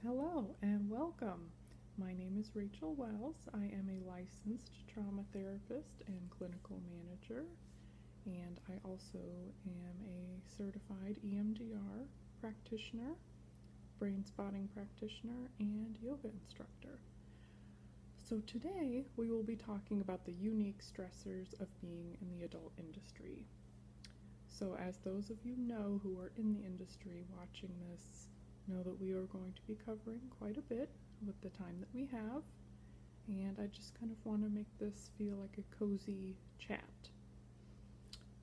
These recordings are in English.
Hello and welcome. My name is Rachael Wells. I am a licensed trauma therapist and clinical manager, and I also am a certified EMDR practitioner, brain spotting practitioner, and yoga instructor. So today we will be talking about the unique stressors of being in the adult industry. So as those of you know who are in the industry watching this, know that we are going to be covering quite a bit with the time that we have, and I just kind of want to make this feel like a cozy chat.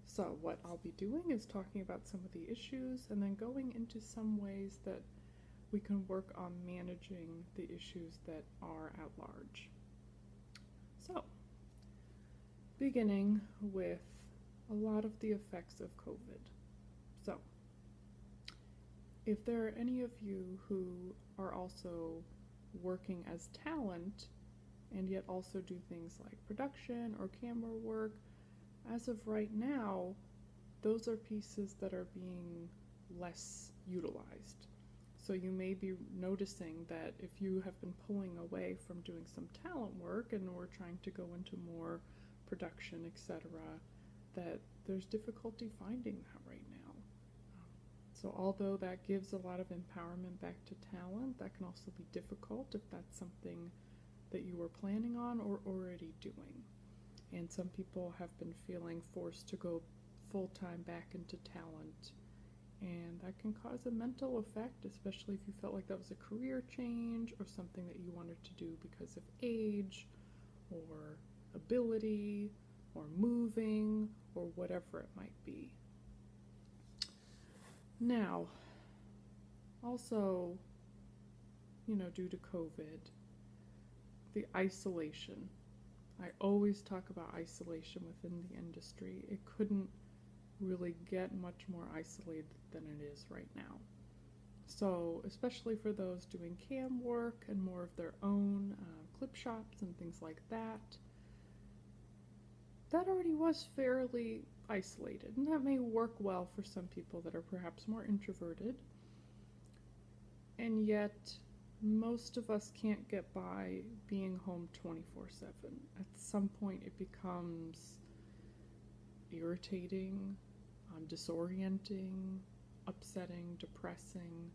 So what I'll be doing is talking about some of the issues and then going into some ways that we can work on managing the issues that are at large. So, beginning with a lot of the effects of COVID. So, if there are any of you who are also working as talent and yet also do things like production or camera work, as of right now, those are pieces that are being less utilized. So you may be noticing that if you have been pulling away from doing some talent work and we're trying to go into more production, etc., that there's difficulty finding that right now. So although that gives a lot of empowerment back to talent, that can also be difficult if that's something that you were planning on or already doing. And some people have been feeling forced to go full-time back into talent, and that can cause a mental effect, especially if you felt like that was a career change or something that you wanted to do because of age or ability or moving or whatever it might be. Now, also, due to COVID, the isolation. I always talk about isolation within the industry. It couldn't really get much more isolated than it is right now. So, especially for those doing cam work and more of their own clip shops and things like that, that already was fairly isolated, and that may work well for some people that are perhaps more introverted, and yet most of us can't get by being home 24/7. At some point it becomes irritating, disorienting, upsetting, depressing,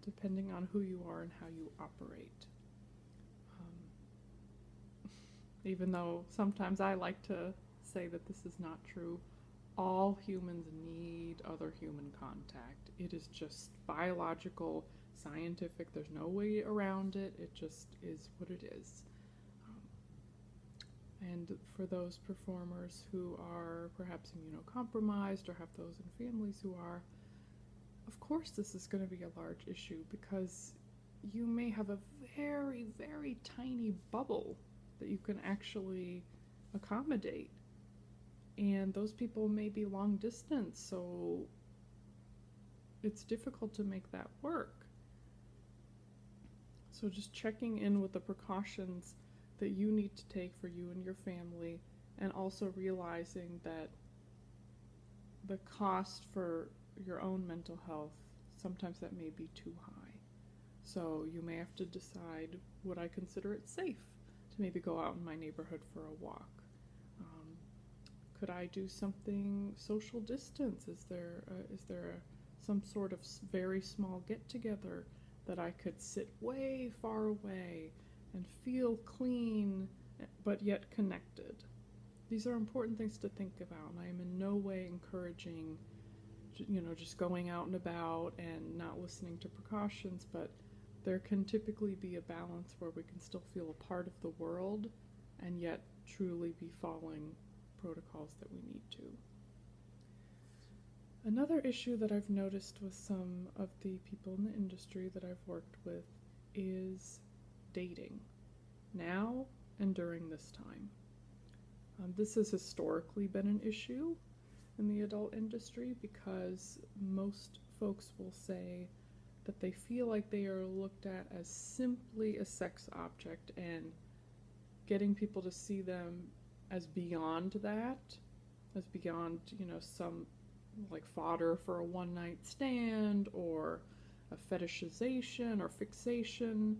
depending on who you are and how you operate. Even though sometimes I like to say that this is not true, all humans need other human contact. It is just biological, scientific, there's no way around it, it just is what it is. And for those performers who are perhaps immunocompromised or have those in families who are, of course this is going to be a large issue, because you may have a very, very tiny bubble that you can actually accommodate. And those people may be long distance, so it's difficult to make that work. So just checking in with the precautions that you need to take for you and your family, and also realizing that the cost for your own mental health, sometimes that may be too high. So you may have to decide, would I consider it safe to maybe go out in my neighborhood for a walk? Could I do something social distance? Is there some sort of very small get-together that I could sit way far away and feel clean but yet connected? These are important things to think about, and I am in no way encouraging just going out and about and not listening to precautions, but there can typically be a balance where we can still feel a part of the world and yet truly be following protocols that we need to. Another issue that I've noticed with some of the people in the industry that I've worked with is dating, now and during this time. This has historically been an issue in the adult industry because most folks will say that they feel like they are looked at as simply a sex object, and getting people to see them as beyond that, as beyond, some like fodder for a one-night stand or a fetishization or fixation.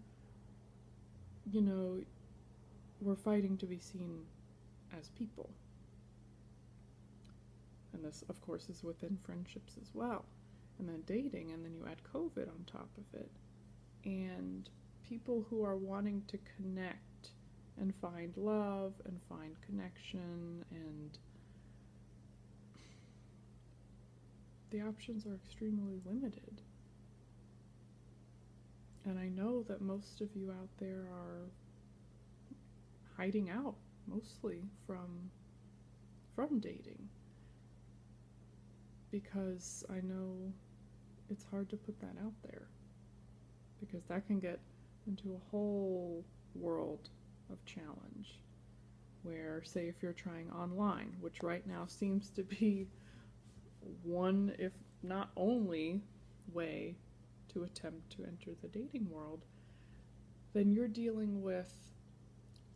We're fighting to be seen as people. And this, of course, is within friendships as well. And then dating, and then you add COVID on top of it. And people who are wanting to connect and find love and find connection, and the options are extremely limited. And I know that most of you out there are hiding out mostly from dating, because I know it's hard to put that out there, because that can get into a whole world of challenge where, say, if you're trying online, which right now seems to be one, if not only, way to attempt to enter the dating world, then you're dealing with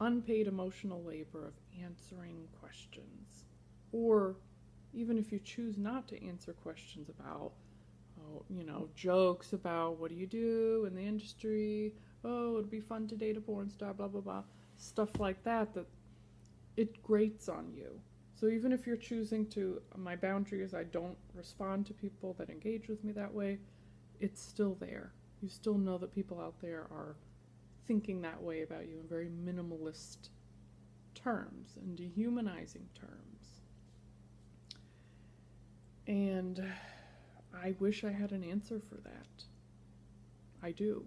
unpaid emotional labor of answering questions. Or even if you choose not to answer questions about, jokes about what do you do in the industry, it'd be fun to date a porn star, blah, blah, blah, stuff like that it grates on you. So even if you're choosing to, my boundary is I don't respond to people that engage with me that way, it's still there. You still know that people out there are thinking that way about you in very minimalist terms and dehumanizing terms. And I wish I had an answer for that. I do.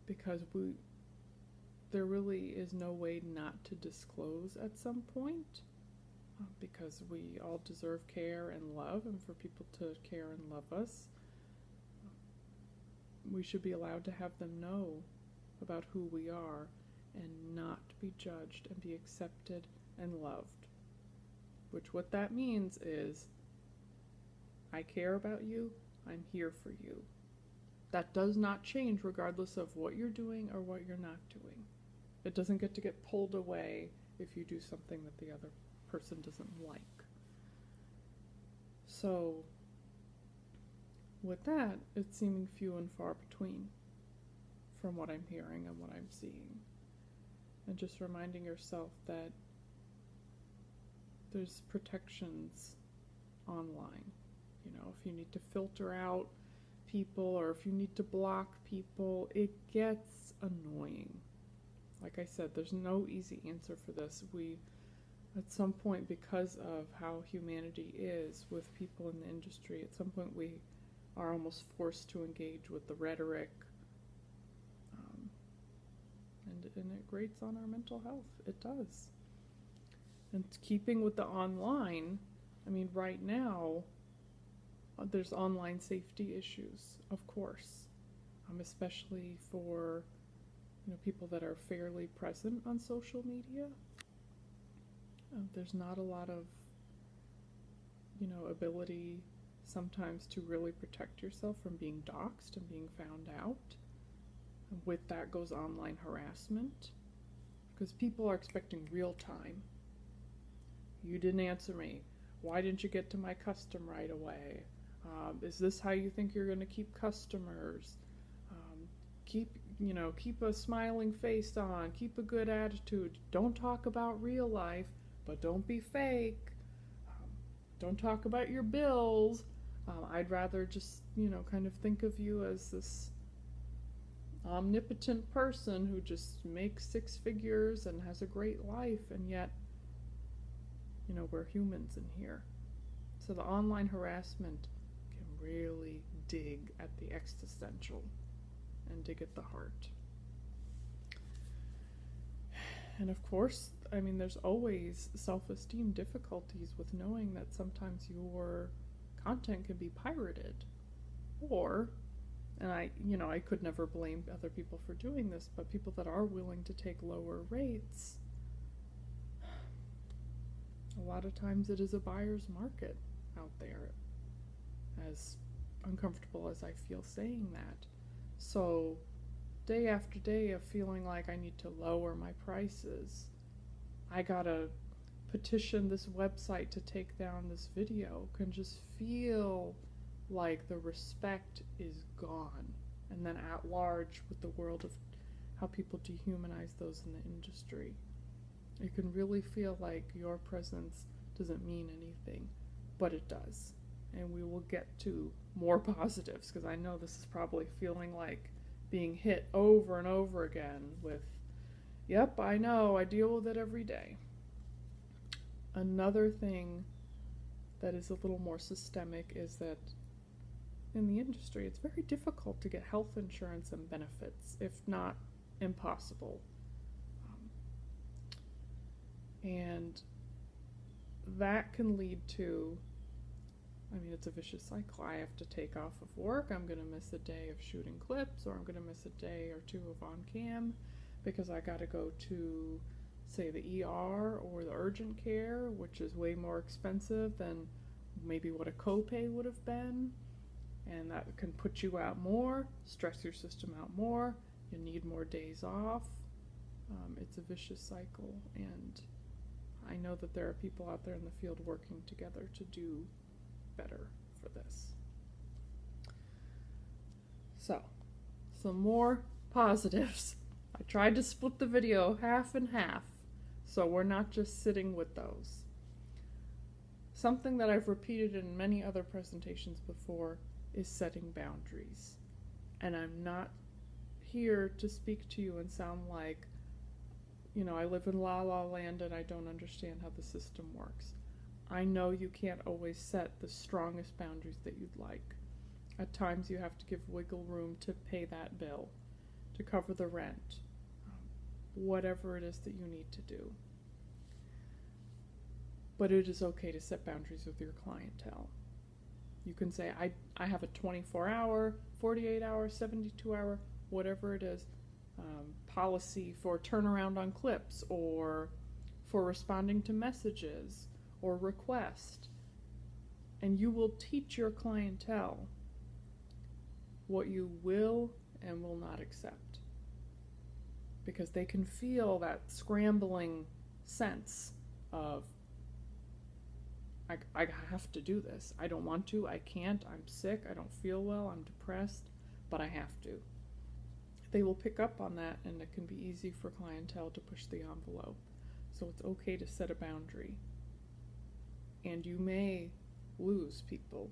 Because there really is no way not to disclose at some point, because we all deserve care and love, and for people to care and love us, we should be allowed to have them know about who we are and not be judged and be accepted and loved. Which what that means is, I care about you, I'm here for you. That does not change regardless of what you're doing or what you're not doing. It doesn't get to get pulled away if you do something that the other person doesn't like. So, with that, it's seeming few and far between from what I'm hearing and what I'm seeing. And just reminding yourself that there's protections online. If you need to filter out people or if you need to block people, it gets annoying. Like I said, there's no easy answer for this. We, at some point, because of how humanity is with people in the industry, at some point we are almost forced to engage with the rhetoric, and it grates on our mental health. It does. And keeping with the online, right now, there's online safety issues, of course, especially for people that are fairly present on social media. There's not a lot of ability sometimes to really protect yourself from being doxxed and being found out. And with that goes online harassment, because people are expecting real time. You didn't answer me. Why didn't you get to my custom right away? Is this how you think you're going to keep customers? Keep a smiling face on. Keep a good attitude. Don't talk about real life, but don't be fake. Don't talk about your bills. I'd rather just, kind of think of you as this omnipotent person who just makes six figures and has a great life, and yet, we're humans in here. So the online harassment can really dig at the existential and dig at the heart. And of course, there's always self-esteem difficulties with knowing that sometimes your content can be pirated. Or, and I could never blame other people for doing this, but people that are willing to take lower rates, a lot of times it is a buyer's market out there, as uncomfortable as I feel saying that. So, day after day of feeling like I need to lower my prices, I gotta petition this website to take down this video, can just feel like the respect is gone. and then at large with the world of how people dehumanize those in the industry. It can really feel like your presence doesn't mean anything, but it does. And we will get to more positives, because I know this is probably feeling like being hit over and over again with, yep, I know, I deal with it every day. Another thing that is a little more systemic is that in the industry, it's very difficult to get health insurance and benefits, if not impossible. And that can lead to, it's a vicious cycle. I have to take off of work, I'm going to miss a day of shooting clips, or I'm going to miss a day or two of on cam because I got to go to, say, the ER or the urgent care, which is way more expensive than maybe what a copay would have been. And that can put you out more, stress your system out more, you need more days off. It's a vicious cycle, and I know that there are people out there in the field working together to do better for this. So, some more positives. I tried to split the video half and half, so we're not just sitting with those. Something that I've repeated in many other presentations before is setting boundaries. And I'm not here to speak to you and sound like, I live in la la land and I don't understand how the system works. I know you can't always set the strongest boundaries that you'd like. At times you have to give wiggle room to pay that bill, to cover the rent, whatever it is that you need to do. But it is okay to set boundaries with your clientele. You can say, I have a 24-hour, 48-hour, 72-hour, whatever it is, policy for turnaround on clips, or for responding to messages or requests. And you will teach your clientele what you will and will not accept. Because they can feel that scrambling sense of, I have to do this. I don't want to, I can't, I'm sick, I don't feel well, I'm depressed, but I have to. They will pick up on that, and it can be easy for clientele to push the envelope. So it's okay to set a boundary. And you may lose people,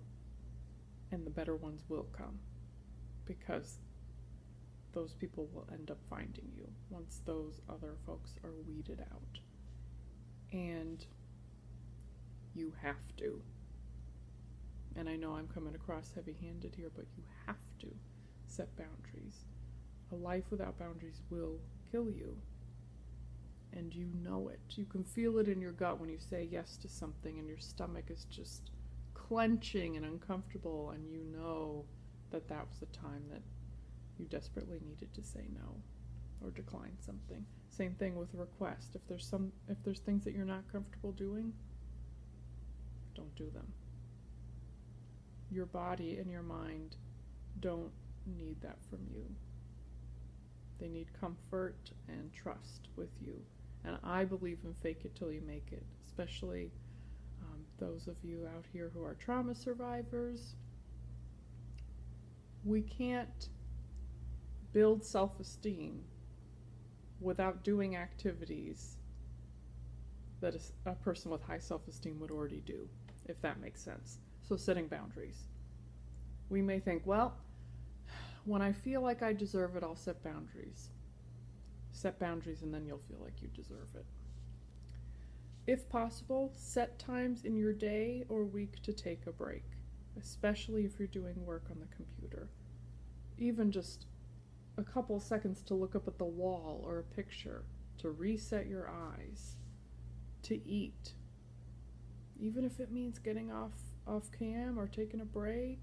and the better ones will come, because those people will end up finding you once those other folks are weeded out. And you have to. And I know I'm coming across heavy-handed here, but you have to set boundaries. A life without boundaries will kill you. And you know it. You can feel it in your gut when you say yes to something and your stomach is just clenching and uncomfortable, and you know that that was the time that you desperately needed to say no or decline something. Same thing with a request. If there's things that you're not comfortable doing, don't do them. Your body and your mind don't need that from you. They need comfort and trust with you. And I believe in fake it till you make it, especially those of you out here who are trauma survivors. We can't build self-esteem without doing activities that a person with high self-esteem would already do, if that makes sense. So setting boundaries. We may think, well, when I feel like I deserve it, I'll set boundaries. Set boundaries and then you'll feel like you deserve it. If possible, set times in your day or week to take a break, especially if you're doing work on the computer. Even just a couple seconds to look up at the wall or a picture, to reset your eyes, to eat. Even if it means getting off cam or taking a break,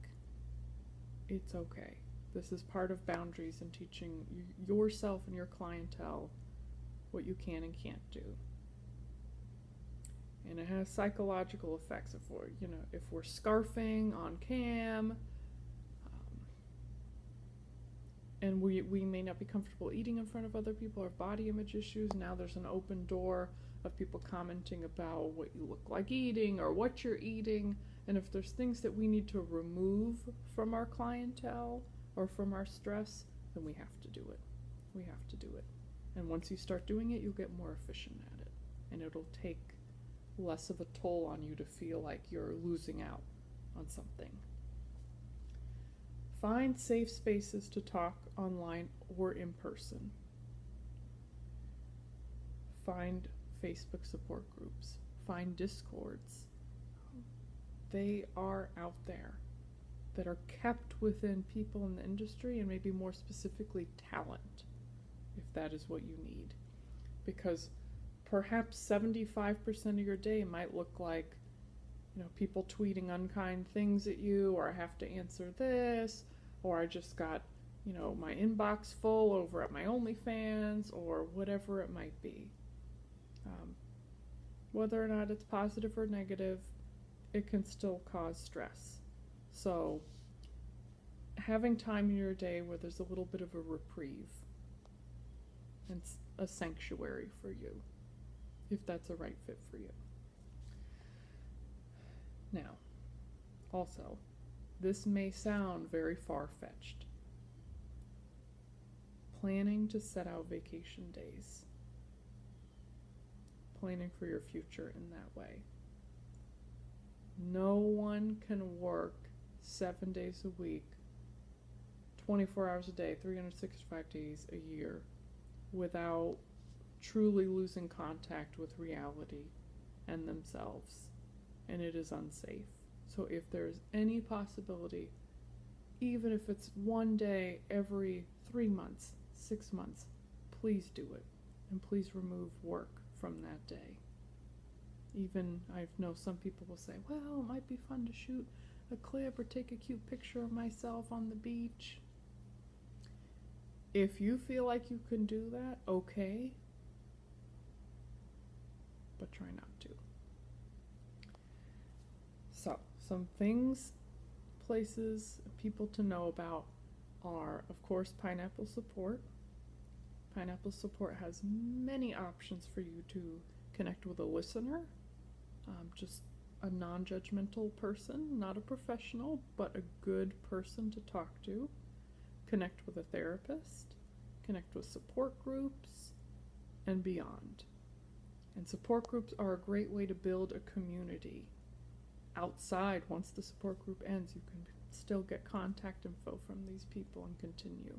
it's okay. This is part of boundaries and teaching yourself and your clientele what you can and can't do. And it has psychological effects if we're scarfing on cam, and we may not be comfortable eating in front of other people, or body image issues. Now there's an open door of people commenting about what you look like eating or what you're eating. And if there's things that we need to remove from our clientele or from our stress, then we have to do it. We have to do it. And once you start doing it, you'll get more efficient at it. And it'll take less of a toll on you to feel like you're losing out on something. Find safe spaces to talk online or in person. Find Facebook support groups. Find Discords. They are out there that are kept within people in the industry, and maybe more specifically talent, if that is what you need. Because perhaps 75% of your day might look like, people tweeting unkind things at you, or I have to answer this, or I just got, my inbox full over at my OnlyFans, or whatever it might be. Whether or not it's positive or negative, it can still cause stress. So having time in your day where there's a little bit of a reprieve and a sanctuary for you, if that's a right fit for you. Now, also, this may sound very far-fetched. Planning to set out vacation days. Planning for your future in that way. No one can work 7 days a week, 24 hours a day, 365 days a year without truly losing contact with reality and themselves, and it is unsafe. So if there's any possibility, even if it's one day every 3 months, 6 months, please do it, and please remove work from that day. Even, I know some people will say, well, it might be fun to shoot a clip or take a cute picture of myself on the beach. If you feel like you can do that, okay, but try not to. So, some things, places, people to know about are, of course, Pineapple Support. Pineapple Support has many options for you to connect with a listener, just a non-judgmental person, not a professional, but a good person to talk to. Connect with a therapist, connect with support groups, and beyond. And support groups are a great way to build a community. Outside, once the support group ends, you can still get contact info from these people and continue.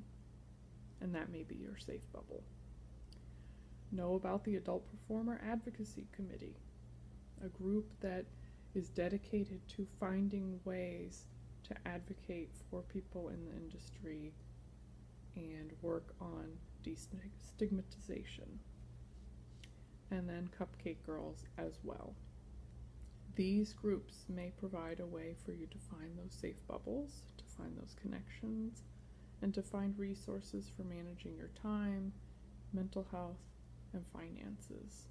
And that may be your safe bubble. Know about the Adult Performer Advocacy Committee, a group that is dedicated to finding ways to advocate for people in the industry and work on destigmatization. And then Cupcake Girls as well. These groups may provide a way for you to find those safe bubbles, to find those connections, and to find resources for managing your time, mental health, and finances.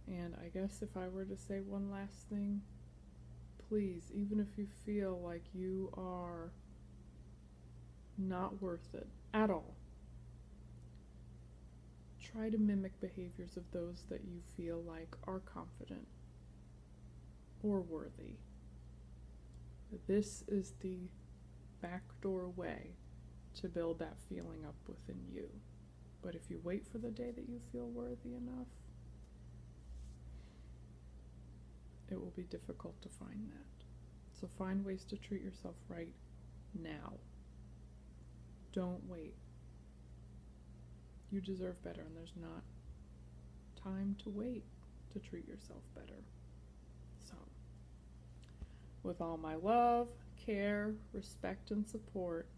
And I guess if I were to say one last thing, please, even if you feel like you are not worth it at all, try to mimic behaviors of those that you feel like are confident or worthy. This is the backdoor way to build that feeling up within you. But if you wait for the day that you feel worthy enough, it will be difficult to find that. So find ways to treat yourself right now. Don't wait. You deserve better, and there's not time to wait to treat yourself better. So, with all my love, care, respect, and support,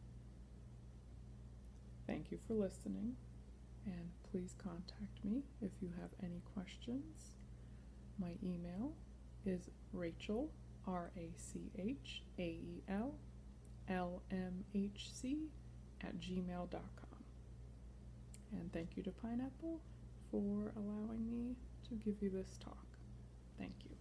thank you for listening, and please contact me if you have any questions. My email is Rachael, Rachael, LMHC @gmail.com. And thank you to Pineapple for allowing me to give you this talk. Thank you.